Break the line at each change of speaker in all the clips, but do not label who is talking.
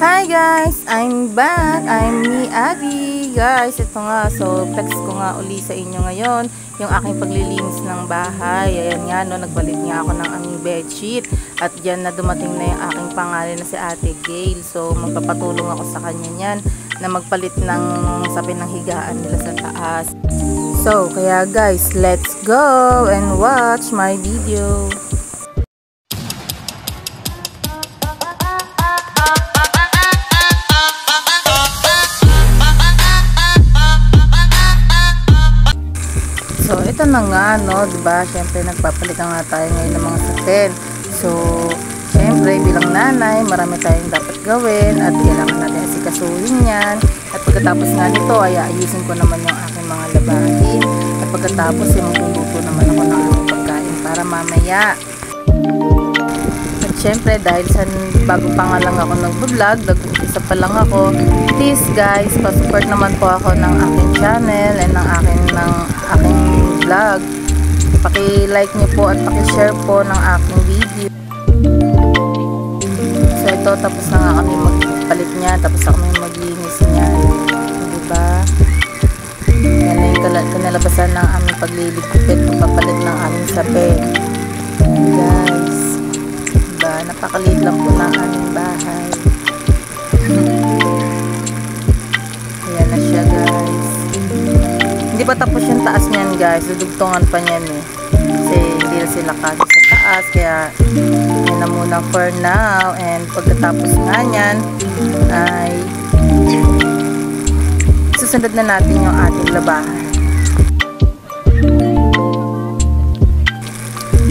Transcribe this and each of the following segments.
Hi guys! I'm back! I'm me, Abby! Guys, ito nga. So, flex ko nga uli sa inyo ngayon yung aking paglilinis ng bahay. Ayan nga, no, nagbalit nga ako ng aming bedsheet. At dyan na dumating na yung aking pangalan na si Ate Gail. So, magpapatulong ako sa kanya niyan na magpalit ng sapin ng higaan nila sa taas. So, kaya guys, let's go and watch my video. So, ito na nga, no, diba? Siyempre, nagpapalit na nga tayo ngayon ng mga sapin. So, siyempre, bilang nanay, marami tayong dapat gawin at kailangan natin asikasuhin yan. At pagkatapos nga nito, ay ayusin ko naman yung aking mga labahin. At pagkatapos, ay magluluto naman ako ng aming pagkain para mamaya. At siyempre, dahil sa bago pa nga lang ako nag-vlog, nag-umpisa pa lang ako, please guys, pa-support naman po ako ng aking channel and ng aking vlog. Paki-like niyo po at paki-share po ng aking video. So ito, tapos na nga kami magpalit niya, tapos na kami maglinis niya, diba? Yan na yung kanalabasan ng aming pagliligpit, pagpapalit ng aming sapin. Guys, diba? Napakaliit lang po ng aming bahay. Ayan na siya guys. Hindi pa tapos yung taas niyan guys, dudugtungan pa niyan eh. Kasi hindi na sila kasi sa taas, kaya yan na muna for now. And pagkatapos nga niyan ay susunod na natin yung ating labahan.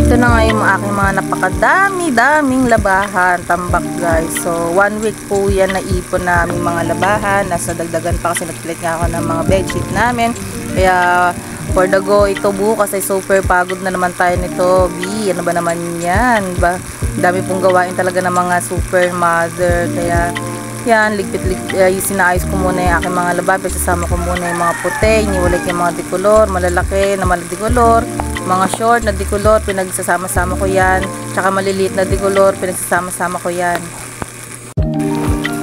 Ito na nga yung aking mga napakadami-daming labahan, tambak guys. So 1 week po yan na ipon namin mga labahan. Nasa dagdagan pa kasi nagpalit nga ako ng mga bedsheet namin. Kaya for the go, ito bukas ay super pagod na naman tayo nito. Ano ba naman yan? Dami pong gawain talaga ng mga super mother. Kaya yan, sinaayos ko muna yung aking mga labahan. Sasama ko muna yung mga puti, iniwalay ko yung mga dikolor, malalaki na maladikolor, mga short na dikolor, pinagsasama-sama ko yan. Tsaka maliliit na dikolor, pinagsasama-sama ko yan.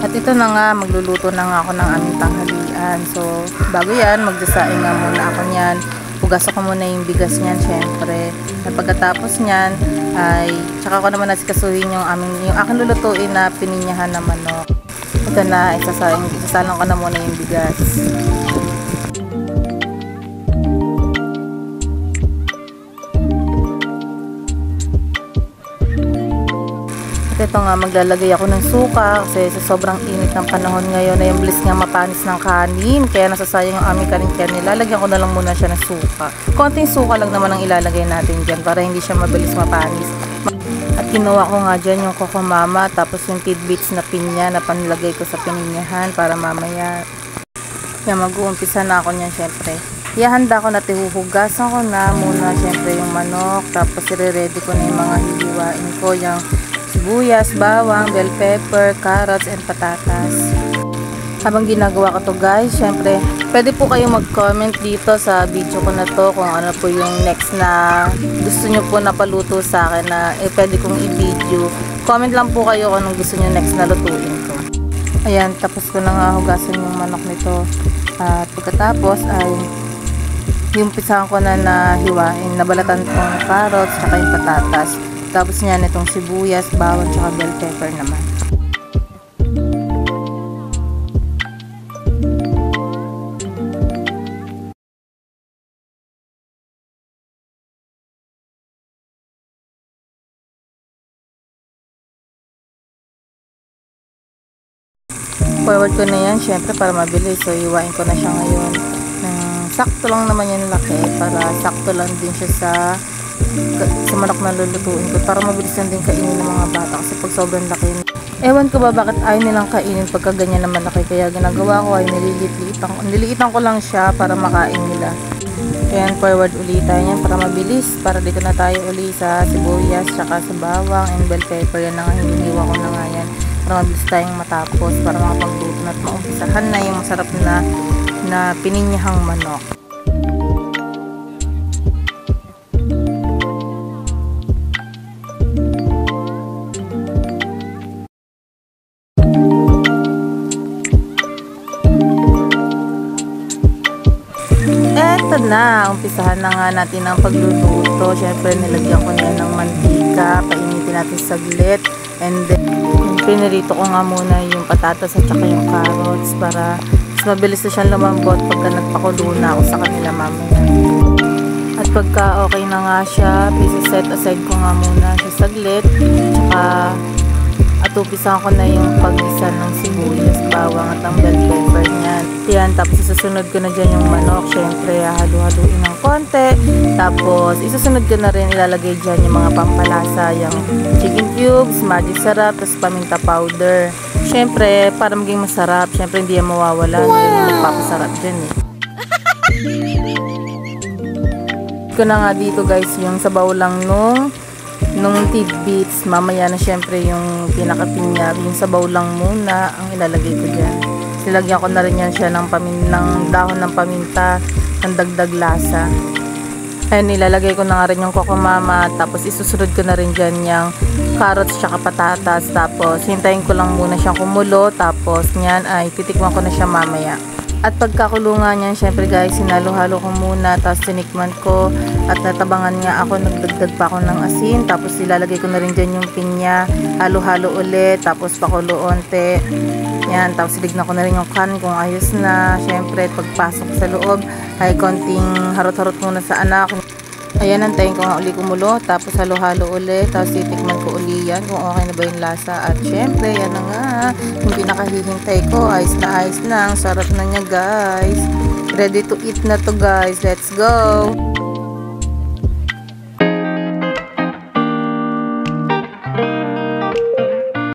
At ito na nga, magluluto na nga ako ng aming tanghalian. So, bago yan, magdasaing nga muna ako niyan. Hugasan ko muna yung bigas niyan, syempre. At pagkatapos niyan, ay, tsaka ko naman nasikasuhin yung aking lulutuin na pininyahan na manok. Ito na, isasalang ko na muna yung bigas. Ito nga, maglalagay ako ng suka kasi sa sobrang init ng panahon ngayon na yung bilis nga mapanis ng kanin, kaya nasasayang ang aming kanin, kaya nilalagyan ko na lang muna siya ng suka. Konting suka lang naman ang ilalagay natin dyan para hindi siya mabilis mapanis. At kinuha ko nga dyan yung Coco Mama, tapos yung tidbits na pinya na panilagay ko sa pininyahan para mamaya. Kaya mag-uumpisa na ako niyan syempre. Ihanda ko na, tihuhugasan ko na muna syempre yung manok, tapos i-ready ko na yung mga hihiwain ko, yung sibuyas, bawang, bell pepper, carrots, and patatas. Habang ginagawa ko to guys, syempre, pwede po kayong mag-comment dito sa video ko na to kung ano po yung next na gusto nyo po na paluto sa akin na pwede kong i-video. Comment lang po kayo kung anong gusto nyo next na lutuin ko. Ayan, tapos ko na nga hugasan yung manok nito. At pagkatapos ay yung pisahan ko na hiwain, nabalatan tong carrots, saka yung patatas. Tapos niyan itong sibuyas, bawang, tsaka bell pepper naman. Forward ko na yan, syempre para mabilis. So, iwain ko na siya ngayon. Sakto lang naman yung laki, para sakto lang din siya sa manok na lulutuin ko, para mabilis lang din kainin ng mga bata kasi pag sobrang laki, ewan ko ba bakit ayaw nilang kainin pagka ganyan naman laki, kaya ginagawa ko ay nililiitan ko lang siya para makain nila. Kaya forward ulit tayo yan para mabilis, para dito na tayo uli sa sibuyas tsaka sa bawang and bell pepper. Yan na nga, hininiwa ko na nga yan para mabilis tayong matapos, para makapagluto na at maumpisahan na yung masarap na pininyahang manok. na, umpisahan na nga natin ang pagluluto. Syempre, nilagyan ko na yan ng mantika. Painitin natin saglit. And then, pinirito ko nga muna yung patatas at saka yung carrots para mas mabilis na siyang lumambot pagka nagpakulo na ako sa kanila mamaya. At pagka okay na nga siya, set aside ko nga muna siya saglit. At umpisahan ko na yung pag-isa ng sibuyas, bawang at ang bell pepper niyan. Yan, tapos isusunod ko na dyan yung manok. Syempre, halu-haluin ng konti. Tapos, isusunod ko na rin, ilalagay dyan yung mga pampalasa, yung chicken cubes, magic sarap, tapos paminta powder. Syempre, para maging masarap, syempre hindi yan mawawala. Wow! Hindi magpapasarap dyan eh. Ko na nga dito guys, yung sabaw lang nung tidbits, mamaya na syempre yung pinakapinya, yung sabaw lang muna ang ilalagay ko dyan. Silagyan ko na rin yan siya ng dahon ng paminta, ng dagdag lasa. And ilalagay ko na nga rin yung kokomama, tapos isusunod ko na rin dyan yung carrots tsaka patatas, tapos hintayin ko lang muna siyang kumulo, tapos nyan ay titikman ko na siya mamaya. At pagkakulungan niyan, syempre guys, sinalo-halo ko muna, tapos tinikman ko at natabangan nga ako, nagdagdag pa ako ng asin, tapos ilalagay ko na rin dyan yung pinya, halo-halo ulit, tapos pakulo onte. Yan, tapos silignan ko na rin yung kan kung ayos na. Syempre, pagpasok sa loob ay konting harot-harot muna sa anak. Ayan, antayin ko nga uli kumulo, tapos halo-halo uli, tapos titikman ko uli yan kung okay na ba yung lasa. At syempre, yan na nga, yung pinakahihintay ko, ayos na, ang sarap na niya guys. Ready to eat na to guys, let's go!